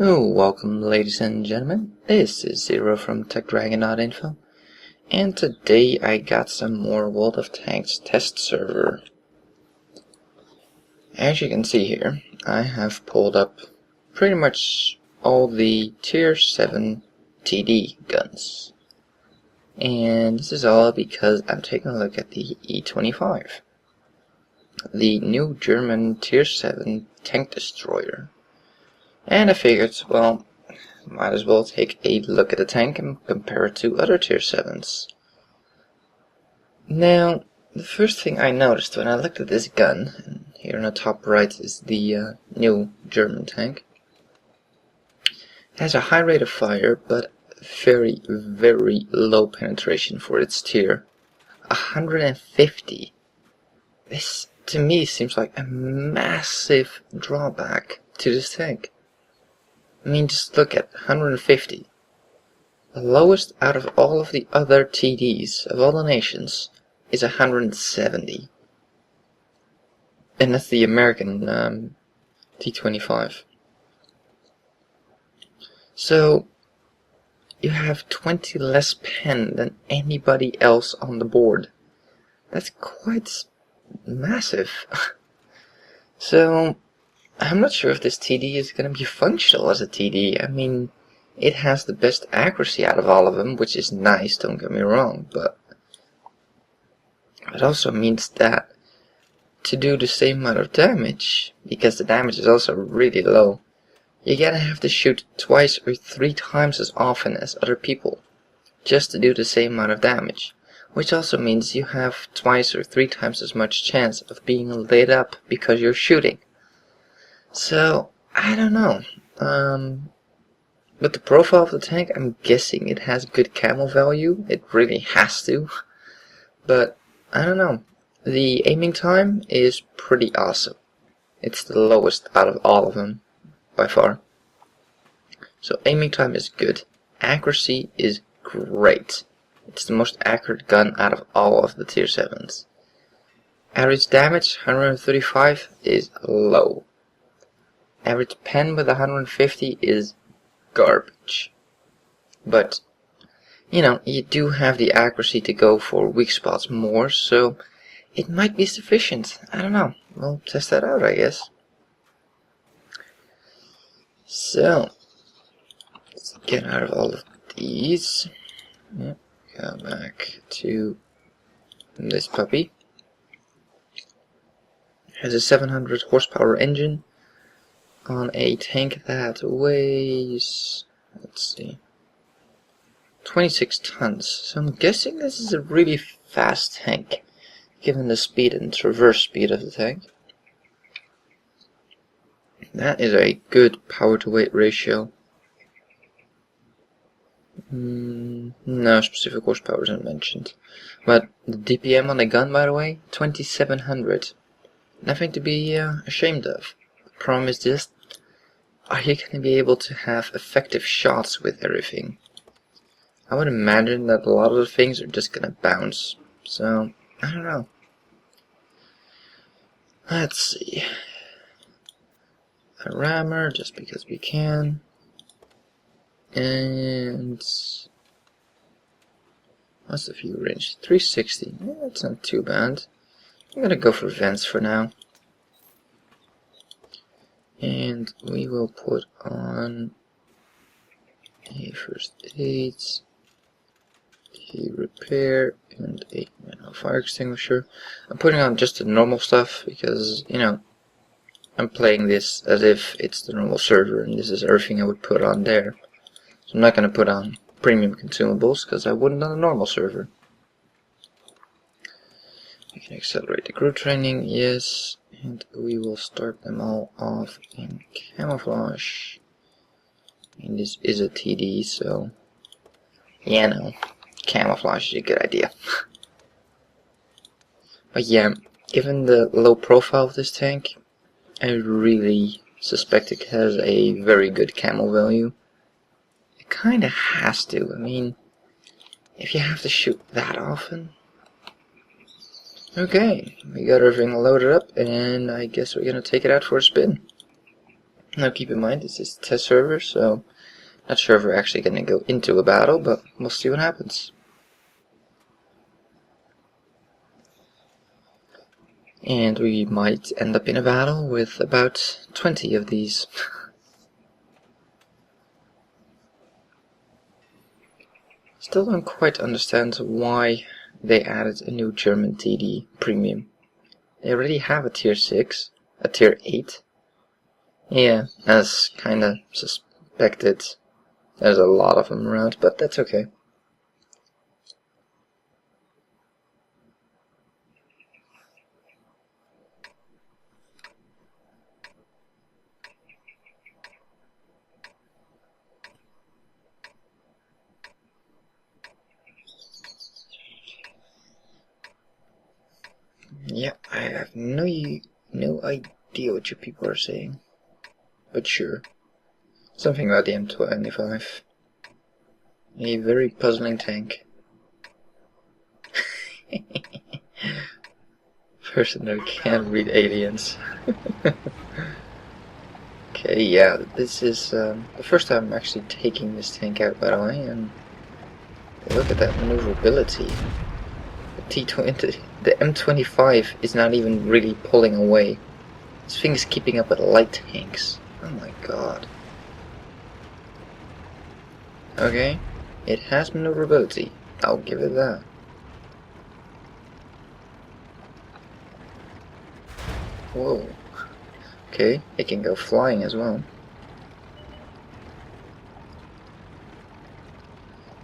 Oh, welcome ladies and gentlemen, this is Zero from TechDragon.info, and today I got some more World of Tanks test server. As you can see here, I have pulled up pretty much all the Tier 7 TD guns. And this is all because I'm taking a look at the E-25, the new German Tier 7 tank destroyer. And I figured, well, might as well take a look at the tank and compare it to other Tier 7s. Now, the first thing I noticed when I looked at this gun, and here on the top right is the new German tank, it has a high rate of fire, but very, very low penetration for its tier. 150. This, to me, seems like a massive drawback to this tank. I mean, just look at 150. The lowest out of all of the other TDs of all the nations is 170. And that's the American T-25. So, you have 20 less pen than anybody else on the board. That's quite massive. So, I'm not sure if this TD is going to be functional as a TD. I mean, it has the best accuracy out of all of them, which is nice, don't get me wrong, but it also means that to do the same amount of damage, because the damage is also really low, you're gonna have to shoot twice or 3 times as often as other people just to do the same amount of damage, which also means you have twice or 3 times as much chance of being lit up because you're shooting. So, I don't know. With the profile of the tank, I'm guessing it has good camo value. It really has to. But, I don't know. The aiming time is pretty awesome. It's the lowest out of all of them, by far. So, aiming time is good. Accuracy is great. It's the most accurate gun out of all of the Tier 7s. Average damage, 135, is low. Average pen with 150 is garbage. But, you know, you do have the accuracy to go for weak spots more, so it might be sufficient. I don't know. We'll test that out, I guess. So, let's get out of all of these. Yep, go back to this puppy. It has a 700 horsepower engine on a tank that weighs, let's see, 26 tons. So I'm guessing this is a really fast tank, given the speed and traverse speed of the tank. That is a good power to weight ratio. No specific horsepower isn't mentioned. But the DPM on the gun, by the way, 2700. Nothing to be ashamed of. The problem is just, are you going to be able to have effective shots with everything? I would imagine that a lot of the things are just going to bounce. So, I don't know. Let's see. A rammer, just because we can. And what's the view range? 360. Yeah, that's not too bad. I'm going to go for vents for now. And we will put on a first aid, a repair, and a fire extinguisher. I'm putting on just the normal stuff because, you know, I'm playing this as if it's the normal server and this is everything I would put on there. So I'm not going to put on premium consumables because I wouldn't on a normal server. We can accelerate the crew training, yes. And we will start them all off in camouflage. And this is a TD, so yeah, no, camouflage is a good idea. But yeah, given the low profile of this tank, I really suspect it has a very good camo value. It kinda has to. I mean, if you have to shoot that often. Okay, we got everything loaded up, and I guess we're gonna take it out for a spin. Now keep in mind this is a test server, so not sure if we're actually going to go into a battle, but we'll see what happens. And we might end up in a battle with about 20 of these. Still don't quite understand why they added a new German TD premium. They already have a tier 6, a tier 8. Yeah, as kinda suspected. There's a lot of them around, but that's okay. Yeah, I have no idea what you people are saying. But sure. Something about the M25. A very puzzling tank. Person who can't read aliens. Okay, yeah, this is the first time I'm actually taking this tank out, by the way, and look at that maneuverability. The M25 is not even really pulling away. This thing is keeping up with light tanks. Oh my god. Okay, it has maneuverability. I'll give it that. Whoa. Okay, it can go flying as well.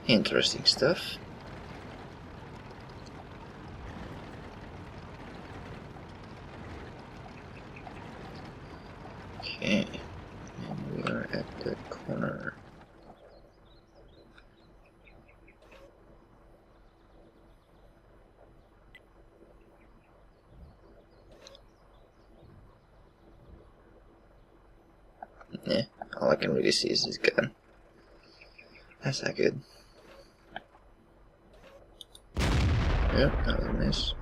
Interesting stuff. Okay, and we are at the corner. Yeah, all I can really see is his gun. That's not good. Yep, that was a miss.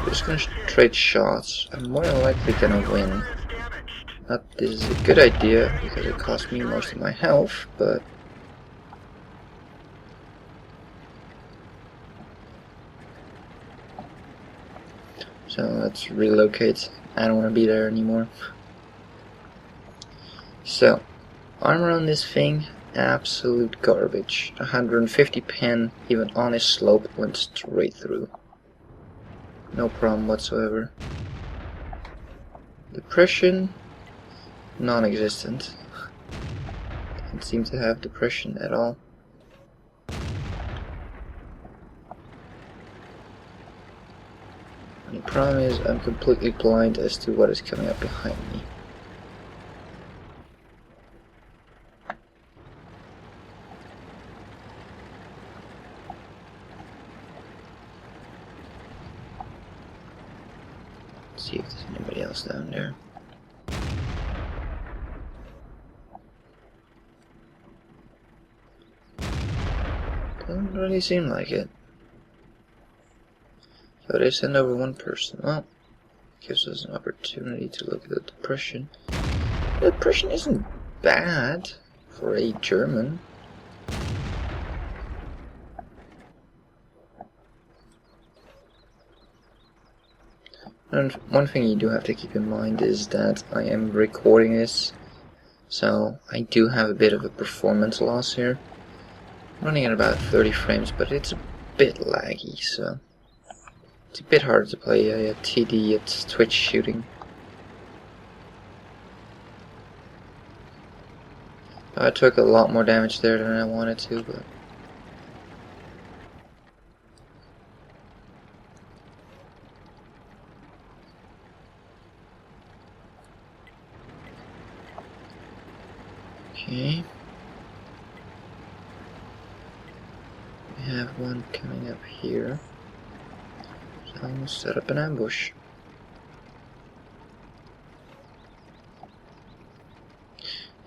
Just gonna trade shots. I'm more than likely gonna win. Not this is a good idea because it cost me most of my health, but so let's relocate. I don't want to be there anymore. So armor on this thing, absolute garbage. 150 pen, even on his slope, went straight through. No problem whatsoever. Depression, non-existent. Doesn't seem to have depression at all. And the problem is I'm completely blind as to what is coming up behind me. Let's see if there's anybody else down there. Doesn't really seem like it. So they send over one person. Well, gives us an opportunity to look at the depression. The depression isn't bad for a German. And one thing you do have to keep in mind is that I am recording this, so I do have a bit of a performance loss here. I'm running at about 30 frames, but it's a bit laggy, so it's a bit hard to play a TD at Twitch shooting. I took a lot more damage there than I wanted to, but okay. We have one coming up here. So I'm gonna set up an ambush.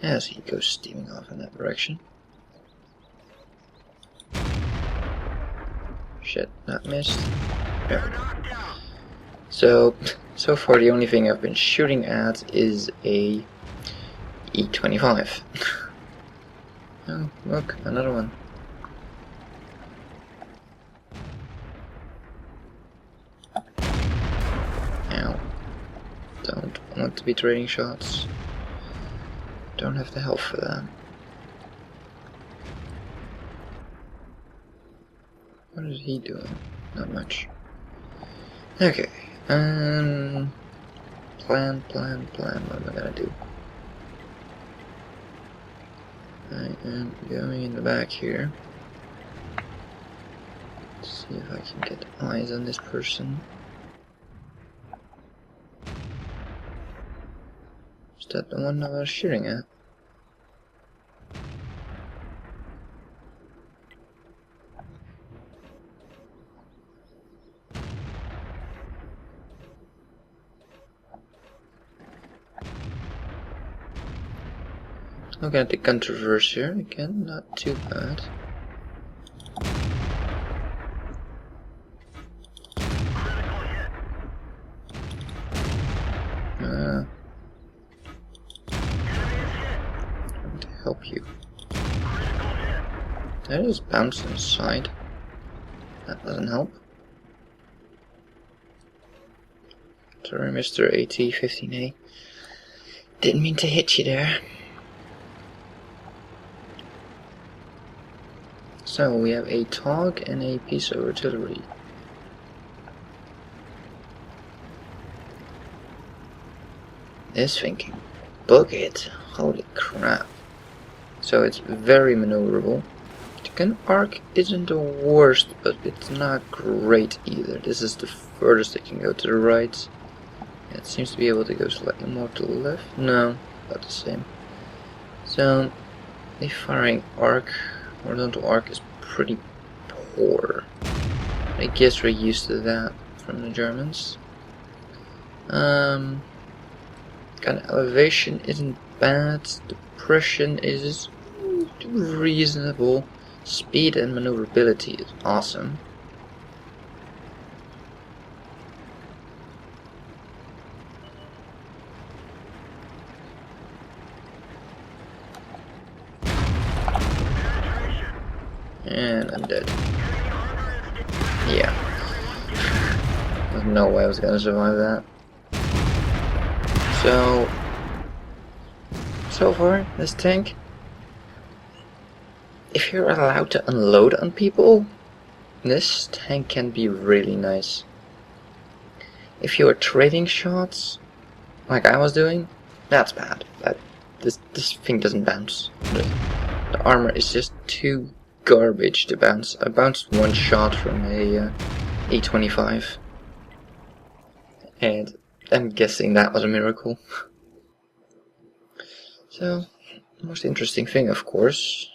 as he goes steaming off in that direction. Shit, that missed. There we go. So far the only thing I've been shooting at is a E-25. Oh, look, another one. Ow. Don't want to be trading shots. Don't have the health for that. What is he doing? Not much. Okay. Plan. What am I gonna do? I am going in the back here. Let's see if I can get eyes on this person. Is that the one I was shooting at? Looking at the controversy here again, not too bad. Trying to help you. That is bouncing aside. That doesn't help. Sorry, Mr. AT-15A. Didn't mean to hit you there. So we have a TOG and a piece of artillery. This thing can book it. Holy crap. So it's very maneuverable. The gun arc isn't the worst, but it's not great either. This is the furthest it can go to the right. It seems to be able to go slightly more to the left. No, about the same. So the firing arc, horizontal arc, is pretty poor. I guess we're used to that from the Germans. Gun elevation isn't bad. Depression is reasonable. Speed and maneuverability is awesome. And I'm dead. Yeah. There's no way I was gonna survive that. So far, this tank, if you're allowed to unload on people, this tank can be really nice. If you're trading shots, like I was doing, that's bad. This thing doesn't bounce. The armor is just too garbage to bounce. I bounced one shot from a E-25, and I'm guessing that was a miracle. So, most interesting thing, of course.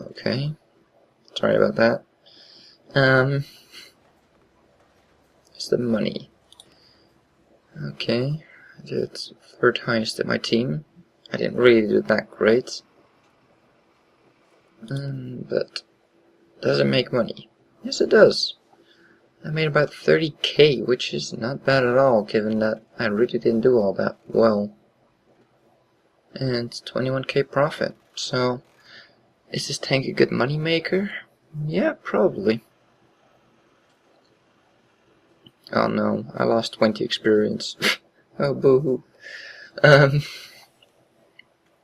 Okay, sorry about that. It's the money. Okay, I did third highest in my team. I didn't really do that great. But does it make money? Yes, it does. I made about 30k, which is not bad at all, given that I really didn't do all that well. And 21k profit. So, is this tank a good money maker? Yeah, probably. Oh no, I lost 20 experience. Oh boo-hoo.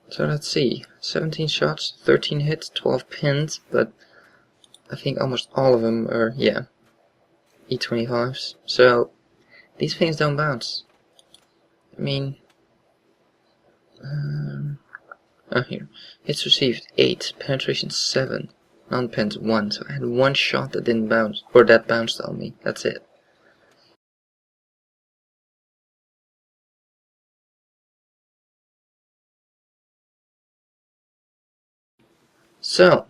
So let's see. 17 shots, 13 hits, 12 pins, but I think almost all of them are, yeah, E-25s. So, these things don't bounce. I mean, oh here. Hits received 8, penetration 7, non-pens 1. So I had one shot that didn't bounce, or that bounced on me. That's it. So,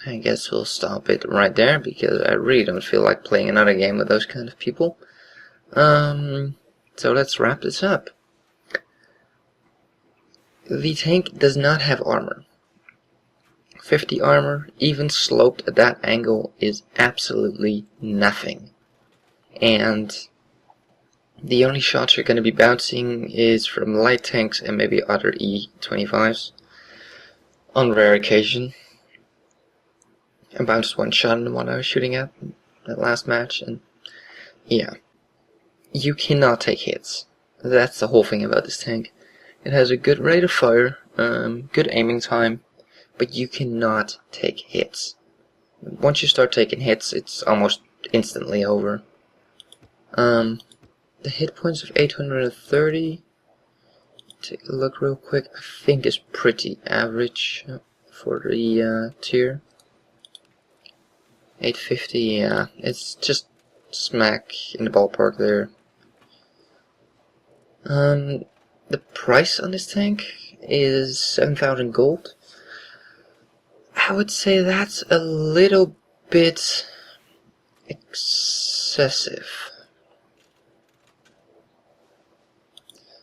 I guess we'll stop it right there, because I really don't feel like playing another game with those kind of people. So let's wrap this up. the tank does not have armor. 50 armor, even sloped at that angle, is absolutely nothing. And the only shots you're going to be bouncing is from light tanks and maybe other E-25s. On rare occasion. I bounced one shot in the one I was shooting at that last match, and yeah. You cannot take hits. That's the whole thing about this tank. It has a good rate of fire, good aiming time, but you cannot take hits. Once you start taking hits, it's almost instantly over. The hit points of 830, take a look real quick, I think is pretty average for the tier. 850, yeah, it's just smack in the ballpark there. The price on this tank is 7,000 gold. I would say that's a little bit excessive.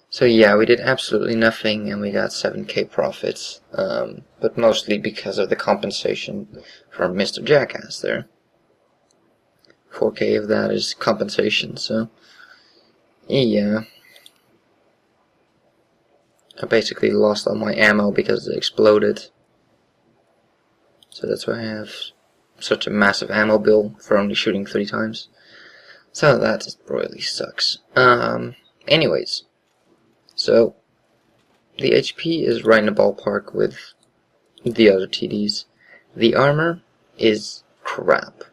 So yeah, we did absolutely nothing and we got 7k profits, but mostly because of the compensation from Mr. Jackass there. 4k of that is compensation, so yeah. I basically lost all my ammo because it exploded. So that's why I have such a massive ammo bill for only shooting 3 times. So that just royally sucks. Anyways. So, the HP is right in the ballpark with the other TDs. The armor is crap.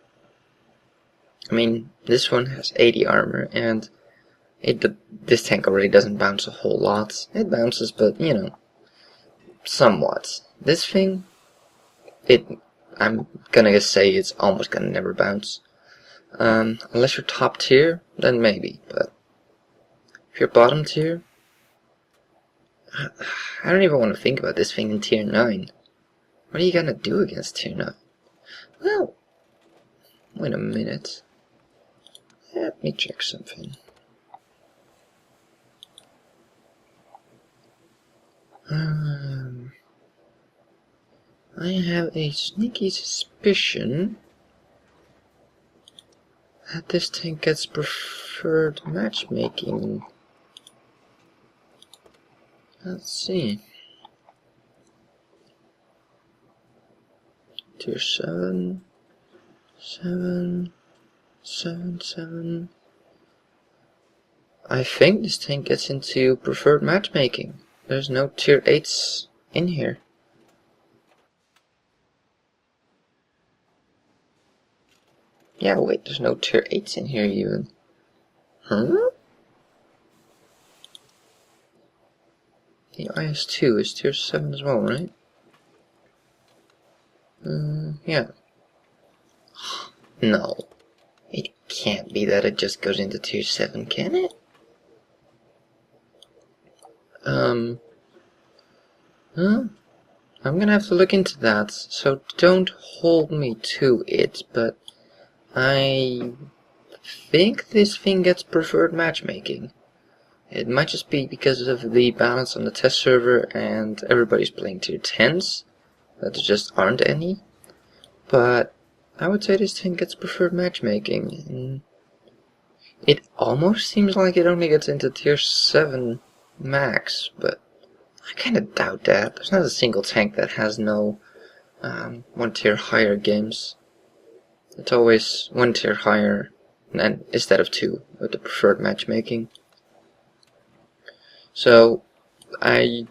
I mean, this one has 80 armor, and this tank already doesn't bounce a whole lot. It bounces, but, you know, somewhat. This thing, I'm gonna say it's almost gonna never bounce. Unless you're top tier, then maybe, but if you're bottom tier, I don't even want to think about this thing in tier 9. What are you gonna do against tier 9? Well, wait a minute. Let me check something. I have a sneaky suspicion that this tank gets preferred matchmaking. Let's see. Tier 7, 7, 7, 7. I think this tank gets into preferred matchmaking. There's no tier 8s in here. Yeah, wait, there's no tier 8s in here even. Huh? The IS-2 is tier 7 as well, right? Yeah. No. It can't be that it just goes into tier 7, can it? Huh? I'm gonna have to look into that, so don't hold me to it, but I think this thing gets preferred matchmaking. It might just be because of the balance on the test server and everybody's playing tier 10s, that there just aren't any. But I would say this thing gets preferred matchmaking. It almost seems like it only gets into tier 7 max, but I kinda doubt that. There's not a single tank that has no 1 tier higher games. It's always 1 tier higher and instead of 2 with the preferred matchmaking. So I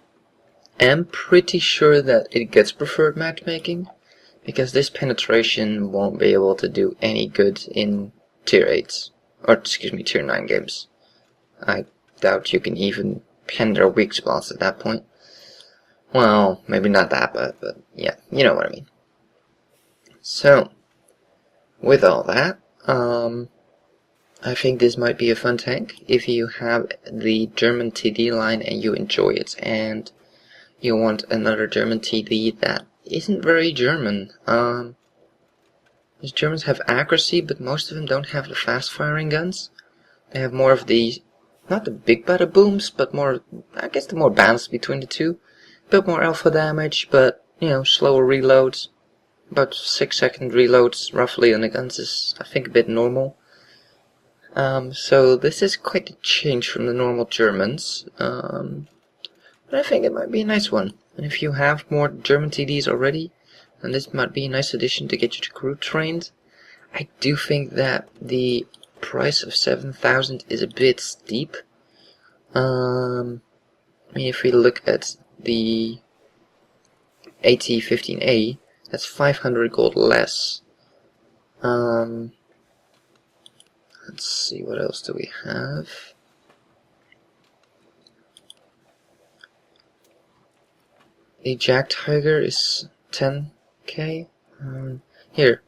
am pretty sure that it gets preferred matchmaking, because this penetration won't be able to do any good in tier 8s, or excuse me, tier 9 games. I doubt you can even pen their weak spots at that point. Well, maybe not that bad, but yeah, you know what I mean. So, with all that, I think this might be a fun tank if you have the German TD line and you enjoy it, and you want another German TD that isn't very German. These Germans have accuracy, but most of them don't have the fast firing guns. They have more of the, not the big bada booms, but more, I guess the more balance between the two. bit more alpha damage, but you know, slower reloads. About 6-second reloads roughly on the guns is, I think, a bit normal. So this is quite a change from the normal Germans, but I think it might be a nice one. And if you have more German TDs already, then this might be a nice addition to get your crew trained. I do think that the price of 7,000 is a bit steep. I mean, if we look at the AT-15A, that's 500 gold less. Let's see, what else do we have? The Jag Tiger is 10k. Here,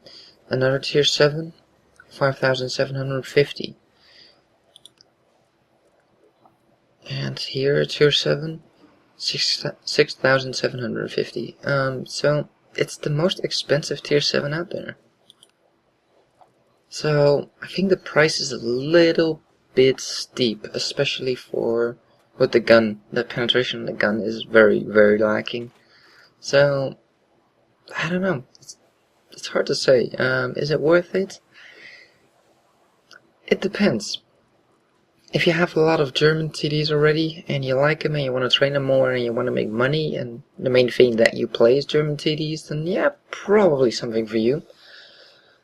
another tier 7, 5,750. And here, tier 7, 6,750. So it's the most expensive tier 7 out there. So I think the price is a little bit steep, especially for with the gun. The penetration of the gun is very, very lacking. So I don't know. It's hard to say. Is it worth it? It depends. If you have a lot of German TDs already and you like them and you want to train them more and you want to make money and the main thing that you play is German TDs, then yeah, probably something for you.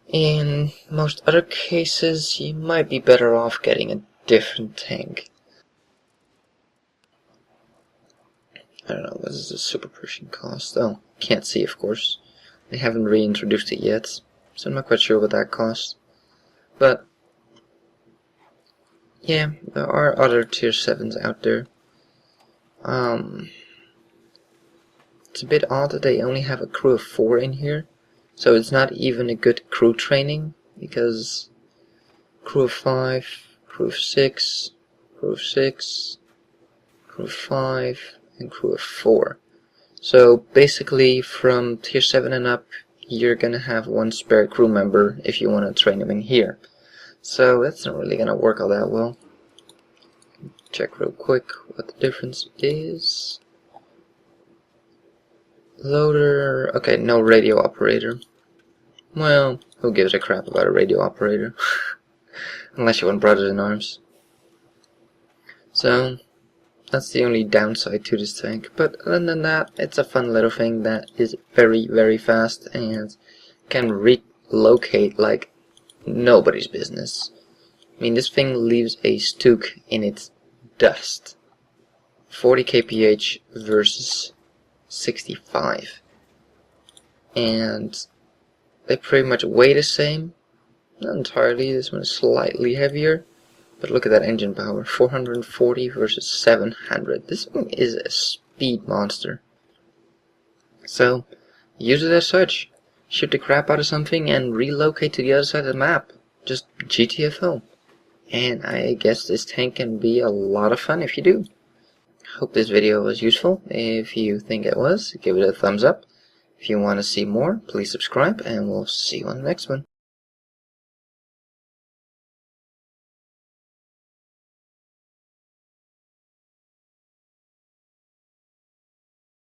In most other cases, you might be better off getting a different tank. I don't know, what does the Super Pershing cost? Oh, can't see, of course. They haven't reintroduced it yet, so I'm not quite sure what that costs. But yeah, there are other tier 7s out there. It's a bit odd that they only have a crew of 4 in here. So it's not even a good crew training, because crew of 5, crew of 6, crew of 6, crew of 5, and crew of 4. So basically from tier 7 and up, you're gonna have one spare crew member if you want to train them in here. So that's not really gonna work all that well. Check real quick what the difference is. Loader, okay, no radio operator. Well, who gives a crap about a radio operator? Unless you want brothers in arms. So, that's the only downside to this tank. But other than that, it's a fun little thing that is very, very fast and can relocate like nobody's business. I mean, this thing leaves a STUK in its dust. 40 kph versus 65. And they pretty much weigh the same. Not entirely, this one is slightly heavier. But look at that engine power, 440 versus 700. This one is a speed monster. So, use it as such. Shoot the crap out of something and relocate to the other side of the map. Just GTFO. And I guess this tank can be a lot of fun if you do. Hope this video was useful. If you think it was, give it a thumbs up. If you want to see more, please subscribe, and we'll see you on the next one.